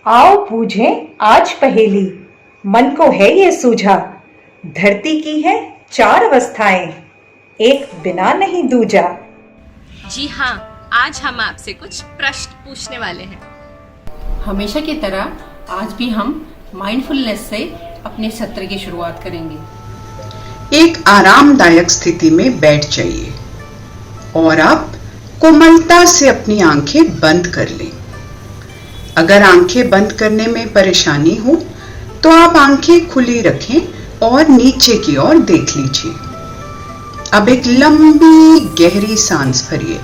आओ पूछें आज पहेली, मन को है ये सूझा। धरती की है चार अवस्थाएं, एक बिना नहीं दूजा। जी हाँ, आज हम आपसे कुछ प्रश्न पूछने वाले हैं। हमेशा की तरह आज भी हम माइंडफुलनेस से अपने सत्र की शुरुआत करेंगे। एक आरामदायक स्थिति में बैठ जाइए और आप कोमलता से अपनी आंखें बंद कर लें। अगर आंखें बंद करने में परेशानी हो तो आप आंखें खुली रखें और नीचे की ओर देख लीजिए। अब एक लंबी गहरी सांस भरिए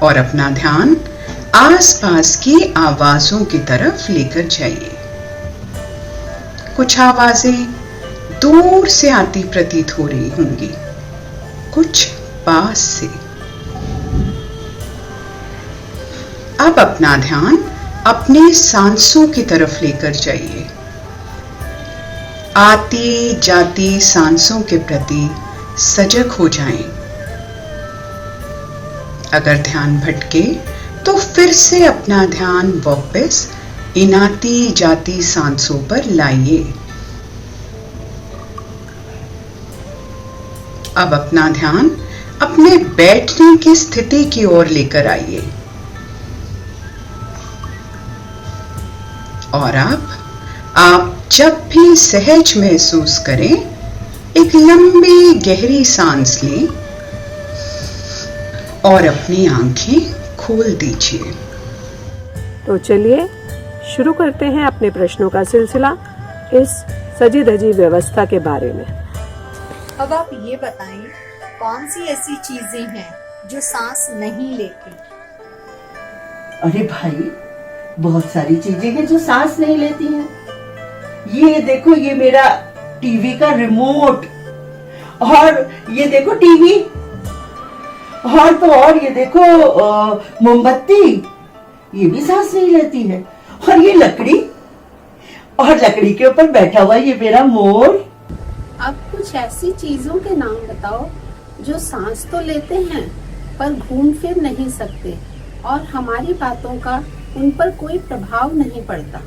और अपना ध्यान आसपास की आवाजों की तरफ लेकर जाइए। कुछ आवाजें दूर से आती प्रतीत हो रही होंगी, कुछ पास से। अब अपना ध्यान अपनी सांसों की तरफ लेकर जाइए। आती जाती सांसों के प्रति सजग हो जाएं। अगर ध्यान भटके तो फिर से अपना ध्यान वापस इन आती जाती सांसों पर लाइए। अब अपना ध्यान अपने बैठने की स्थिति की ओर लेकर आइए और आप जब भी सहज महसूस करें एक लंबी गहरी सांस लें और अपनी आंखें खोल दीजिए। तो चलिए शुरू करते हैं अपने प्रश्नों का सिलसिला इस सजी धजी व्यवस्था के बारे में। अब आप ये बताएं, कौन सी ऐसी चीजें हैं जो सांस नहीं लेती? अरे भाई, बहुत सारी चीजें हैं जो सांस नहीं लेती हैं। ये देखो, ये मेरा टीवी का रिमोट, और ये देखो टीवी, और तो और ये देखो मोमबत्ती, ये भी सांस नहीं लेती है। और ये लकड़ी, और लकड़ी के ऊपर बैठा हुआ ये मेरा मोर। अब कुछ ऐसी चीजों के नाम बताओ जो सांस तो लेते हैं पर घूम फिर नहीं सकते और हमारी बातों का उन पर कोई प्रभाव नहीं पड़ता।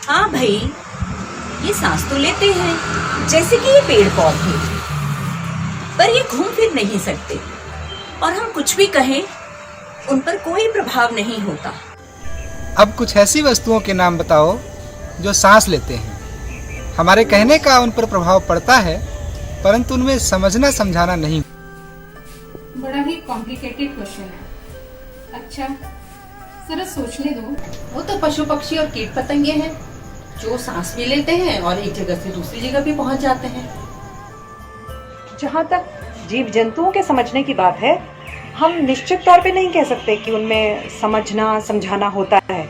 हाँ भाई, ये सांस तो लेते हैं, जैसे कि ये पेड़ पौधे, पर ये घूम फिर नहीं सकते और हम कुछ भी कहें उन पर कोई प्रभाव नहीं होता। अब कुछ ऐसी वस्तुओं के नाम बताओ जो सांस लेते हैं, हमारे कहने का उन पर प्रभाव पड़ता है परंतु उनमें समझना समझाना नहीं। बड़ा ही कॉम्प्लिकेटेड क्वेश्चन है। अच्छा, जरा सोचने दो। वो तो पशु पक्षी और कीट पतंगे हैं जो सांस भी लेते हैं और एक जगह से दूसरी जगह भी पहुंच जाते हैं। जहाँ तक जीव जंतुओं के समझने की बात है, हम निश्चित तौर पे नहीं कह सकते कि उनमें समझना समझाना होता है।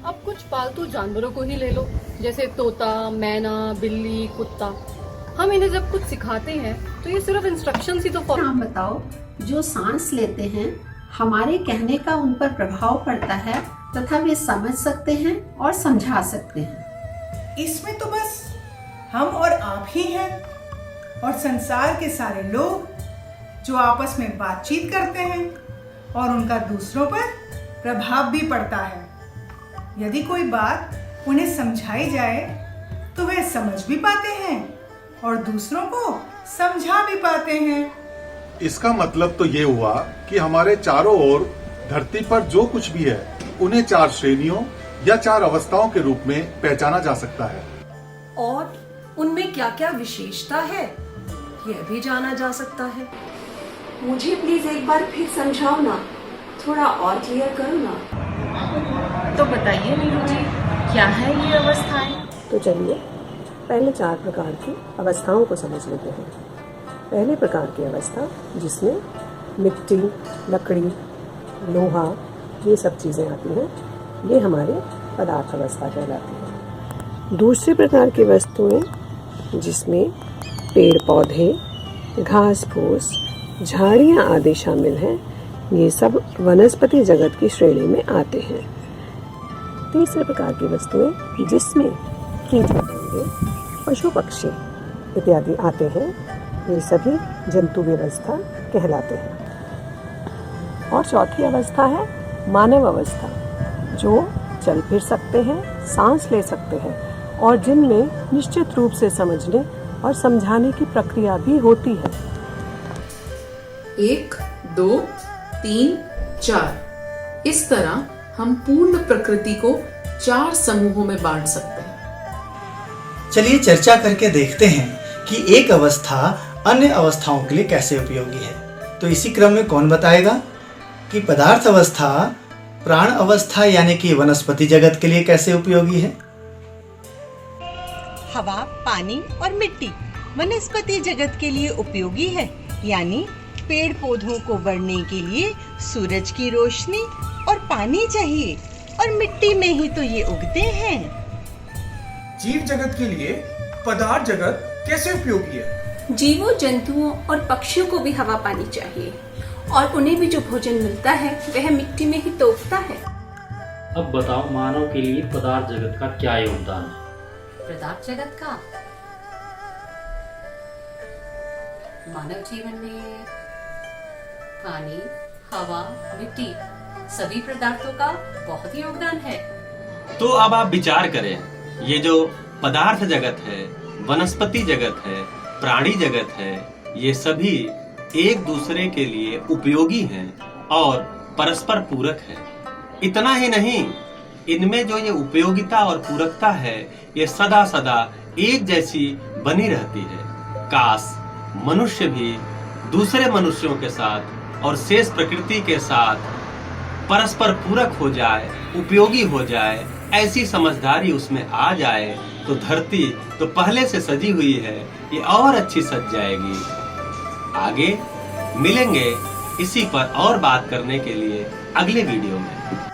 अब कुछ पालतू जानवरों को ही ले लो, जैसे तोता, मैना, बिल्ली, कुत्ता। हम इन्हें जब कुछ सिखाते हैं तो ये सिर्फ इंस्ट्रक्शंस ही तो फॉलो। नाम बताओ जो सांस लेते हैं, हमारे कहने का उन पर प्रभाव पड़ता है तथा वे समझ सकते हैं और समझा सकते हैं। इसमें तो बस हम और आप ही हैं और संसार के सारे लोग जो आपस में बातचीत करते हैं और उनका दूसरों पर प्रभाव भी पड़ता है। यदि कोई बात उन्हें समझाई जाए तो वे समझ भी पाते हैं और दूसरों को समझा भी पाते हैं। इसका मतलब तो ये हुआ कि हमारे चारों ओर धरती पर जो कुछ भी है उन्हें चार श्रेणियों या चार अवस्थाओं के रूप में पहचाना जा सकता है। और उनमें क्या क्या विशेषता है यह भी जाना जा सकता है। मुझे प्लीज एक बार फिर समझाओ ना, थोड़ा और क्लियर करो ना। तो बताइए नीरू जी, क्या है ये अवस्थाएं? तो चलिए पहले चार प्रकार की अवस्थाओं को समझ लेते हैं। पहले प्रकार की अवस्था जिसमें मिट्टी, लकड़ी, लोहा, ये सब चीज़ें आती हैं, ये हमारे पदार्थ अवस्था कहलाती है। दूसरे प्रकार की वस्तुएं जिसमें पेड़ पौधे, घास फूस, झाड़ियाँ आदि शामिल हैं, ये सब वनस्पति जगत की श्रेणी में आते हैं। तीसरे प्रकार की वस्तुएं जिसमें कीट पतंगे, पशु पक्षी इत्यादि आते हैं, ये सभी जंतु व्यवस्था कहलाते हैं। और चौथी अवस्था है मानव अवस्था, जो चल फिर सकते हैं, सांस ले सकते हैं और जिनमें निश्चित रूप से समझने और समझाने की प्रक्रिया भी होती है। 1, 2, 3, 4 इस तरह हम पूर्ण प्रकृति को 4 समूहों में बांट सकते हैं। चलिए चर्चा करके देखते हैं कि एक अवस्था अन्य अवस्थाओं के लिए कैसे उपयोगी है। तो इसी क्रम में कौन बताएगा कि पदार्थ अवस्था प्राण अवस्था यानी कि वनस्पति जगत के लिए कैसे उपयोगी है। हवा, पानी और मिट्टी वनस्पति जगत के लिए उपयोगी है, यानी पेड़ पौधों को बढ़ने के लिए सूरज की रोशनी और पानी चाहिए और मिट्टी में ही तो ये उगते हैं। जीव जगत के लिए पदार्थ जगत कैसे उपयोगी है। जीवों, जंतुओं और पक्षियों को भी हवा पानी चाहिए और उन्हें भी जो भोजन मिलता है वह मिट्टी में ही तो उगता है। अब बताओ मानव के लिए पदार्थ जगत का क्या योगदान है। पदार्थ जगत का मानव जीवन में पानी, हवा, मिट्टी सभी पदार्थों का बहुत ही योगदान है। तो अब आप विचार करें, ये जो पदार्थ जगत है, वनस्पति जगत है, प्राणी जगत है, ये सभी एक दूसरे के लिए उपयोगी हैं और परस्पर पूरक है। इतना ही नहीं, इनमें जो ये उपयोगिता और पूरकता है ये सदा सदा एक जैसी बनी रहती है। काश मनुष्य भी दूसरे मनुष्यों के साथ और शेष प्रकृति के साथ परस्पर पूरक हो जाए, उपयोगी हो जाए, ऐसी समझदारी उसमें आ जाए तो धरती तो पहले से सजी हुई है, ये और अच्छी सज जाएगी। आगे मिलेंगे इसी पर और बात करने के लिए अगले वीडियो में।